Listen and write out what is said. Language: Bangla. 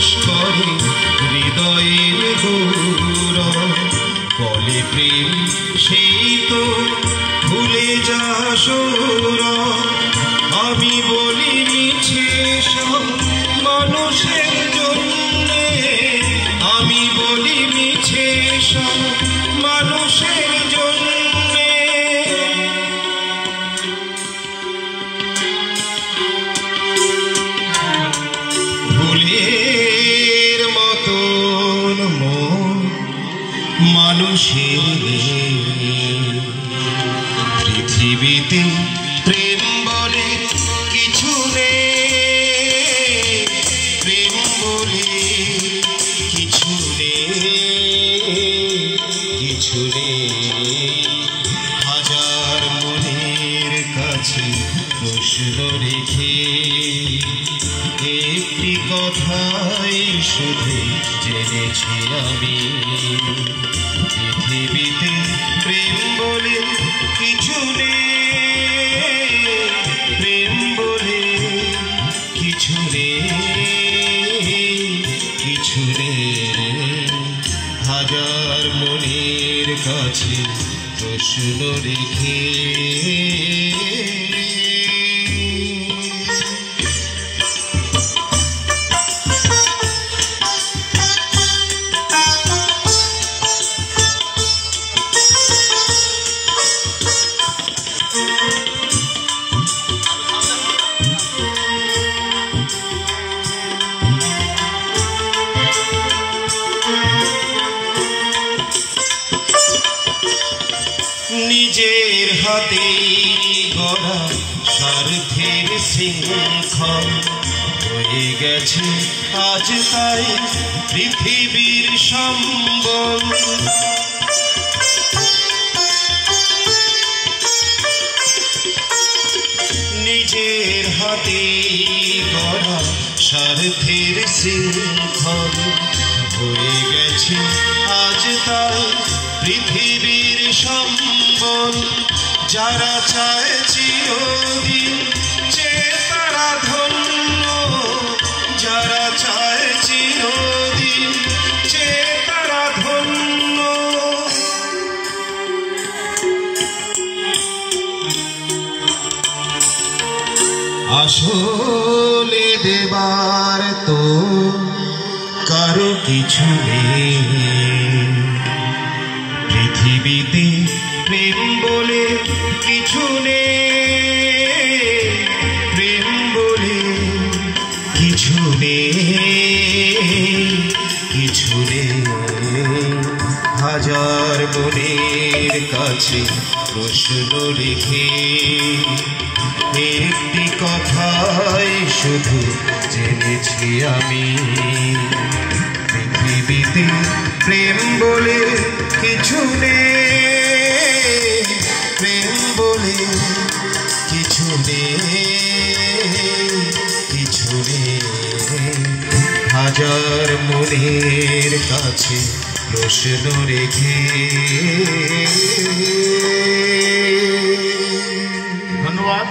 প্রবেশ করে হৃদয়ের গৌরব। বলে প্রেম সেই তো ভুলে যা সৌরভ। আমি বলি মিছে সব মানুষের জন্যে, আমি বলি মিছে সব মানুষের জন্যে। ভুলের মতন মন মানুষের পৃথিবীতে প্রেম বলে কিছু নেই, প্রেম বলে কিছু নেই, কিছু নেই। হাজার মনের কাছে প্রশ্ন রেখে একটি কথাই শুধু জেনেছি আমি, পৃথিবীতে প্রেম বলে কিছু নেই, প্রেম বলে কিছু নেই, কিছু নেই। হাজার মনের কাছে প্রশ্ন রেখে নিজের হাতে গড়া স্বার্থের শৃঙ্খল হয়ে গেছে আজ তাই পৃথিবীর সম্বল। নিজের হাতে গড়া স্বার্থের শৃঙ্খল হয়ে গেছে আজ তাই পৃথিবীর সম্বল। যারা চায় চিরদিন যে তারা ধন্য, যারা চায় চিরদিন যে তারা ধন্য। আসলে দেবার তো কারো কিছু নেই, পৃথিবীতে প্রেম বলে কিছু নেই, প্রেম বলে কিছু নেই, কিছু নেই। হাজার মনের কাছে প্রশ্ন রেখে একটি কথাই শুধু জেনেছি আমি, পৃথিবীতে প্রেম বলে কিছু নেই, প্রেম বলে কিছু নেই, কিছু নেই। হাজার মনের কাছে প্রশ্ন রেখে। ধন্যবাদ।